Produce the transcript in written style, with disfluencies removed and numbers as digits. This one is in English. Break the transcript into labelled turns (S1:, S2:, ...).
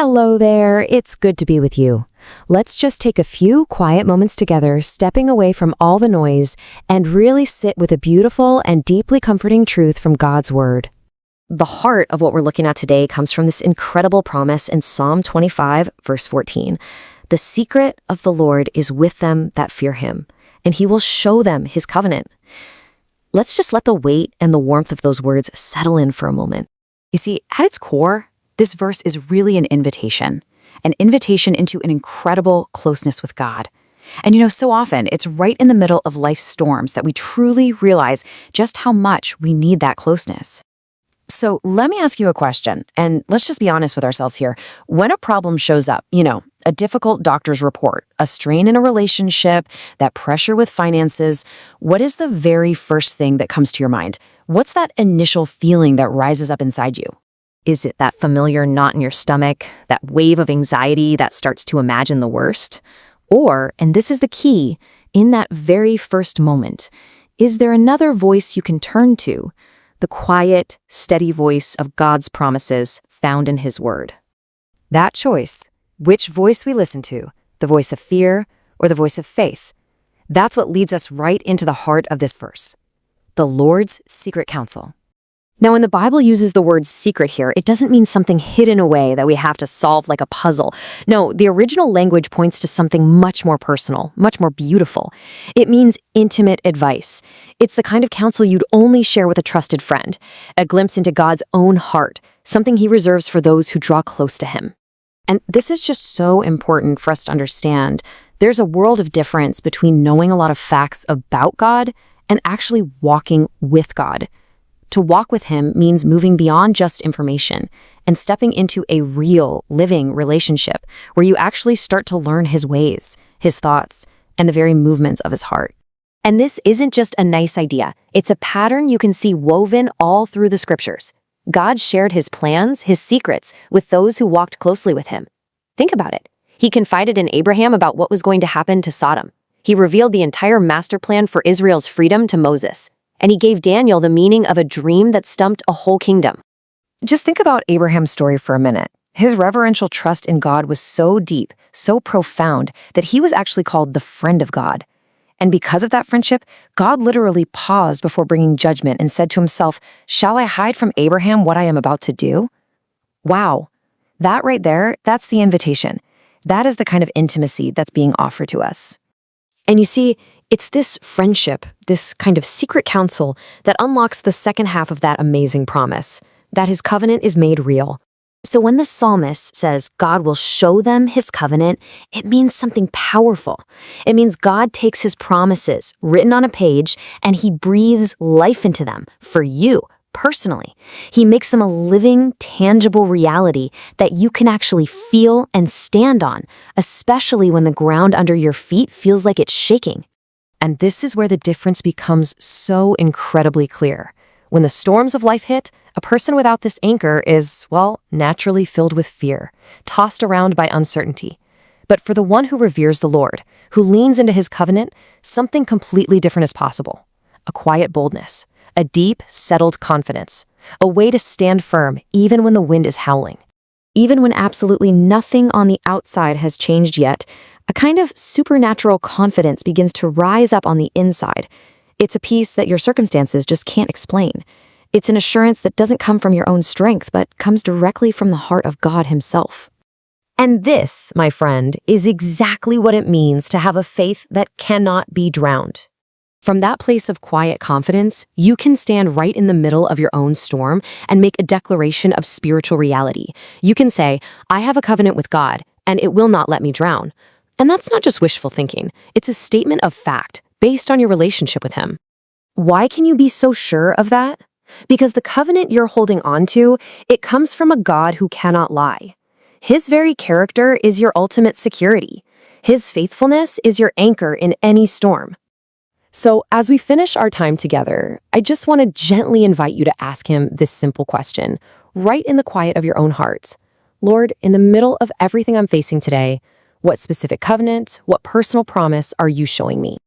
S1: Hello there, it's good to be with you. Let's just take a few quiet moments together, stepping away from all the noise, and really sit with a beautiful and deeply comforting truth from God's Word. The heart of what we're looking at today comes from this incredible promise in Psalm 25, verse 14. The secret of the Lord is with them that fear him, and he will show them his covenant. Let's just let the weight and the warmth of those words settle in for a moment. You see, at its core, this verse is really an invitation into an incredible closeness with God. And so often it's right in the middle of life's storms that we truly realize just how much we need that closeness. So let me ask you a question, and let's just be honest with ourselves here. When a problem shows up, a difficult doctor's report, a strain in a relationship, that pressure with finances, what is the very first thing that comes to your mind? What's that initial feeling that rises up inside you? Is it that familiar knot in your stomach, that wave of anxiety that starts to imagine the worst? Or, and this is the key, in that very first moment, is there another voice you can turn to? The quiet, steady voice of God's promises found in his word. That choice, which voice we listen to, the voice of fear or the voice of faith, that's what leads us right into the heart of this verse. The Lord's secret counsel. Now, when the Bible uses the word secret here, it doesn't mean something hidden away that we have to solve like a puzzle. No, the original language points to something much more personal, much more beautiful. It means intimate advice. It's the kind of counsel you'd only share with a trusted friend, a glimpse into God's own heart, something he reserves for those who draw close to him. And this is just so important for us to understand. There's a world of difference between knowing a lot of facts about God and actually walking with God. To walk with him means moving beyond just information and stepping into a real, living relationship where you actually start to learn his ways, his thoughts, and the very movements of his heart. And this isn't just a nice idea. It's a pattern you can see woven all through the scriptures. God shared his plans, his secrets, with those who walked closely with him. Think about it. He confided in Abraham about what was going to happen to Sodom. He revealed the entire master plan for Israel's freedom to Moses. And he gave Daniel the meaning of a dream that stumped a whole kingdom. Just think about Abraham's story for a minute. His reverential trust in God was so deep, so profound, that he was actually called the friend of God. And because of that friendship, God literally paused before bringing judgment and said to himself, "Shall I hide from Abraham what I am about to do?" Wow. That right there, that's the invitation. That is the kind of intimacy that's being offered to us. And you see, it's this friendship, this kind of secret counsel, that unlocks the second half of that amazing promise, that his covenant is made real. So when the psalmist says God will show them his covenant, it means something powerful. It means God takes his promises, written on a page, and he breathes life into them for you, personally. He makes them a living, tangible reality that you can actually feel and stand on, especially when the ground under your feet feels like it's shaking. And this is where the difference becomes so incredibly clear. When the storms of life hit, a person without this anchor is, naturally filled with fear, tossed around by uncertainty. But for the one who reveres the Lord, who leans into his covenant, something completely different is possible. A quiet boldness, a deep, settled confidence, a way to stand firm even when the wind is howling. Even when absolutely nothing on the outside has changed yet, a kind of supernatural confidence begins to rise up on the inside. It's a peace that your circumstances just can't explain. It's an assurance that doesn't come from your own strength, but comes directly from the heart of God himself. And this, my friend, is exactly what it means to have a faith that cannot be drowned. From that place of quiet confidence, you can stand right in the middle of your own storm and make a declaration of spiritual reality. You can say, "I have a covenant with God, and it will not let me drown." And that's not just wishful thinking. It's a statement of fact based on your relationship with him. Why can you be so sure of that? Because the covenant you're holding on to, it comes from a God who cannot lie. His very character is your ultimate security. His faithfulness is your anchor in any storm. So as we finish our time together, I just want to gently invite you to ask him this simple question, right in the quiet of your own hearts. Lord, in the middle of everything I'm facing today, what specific covenant, what personal promise are you showing me?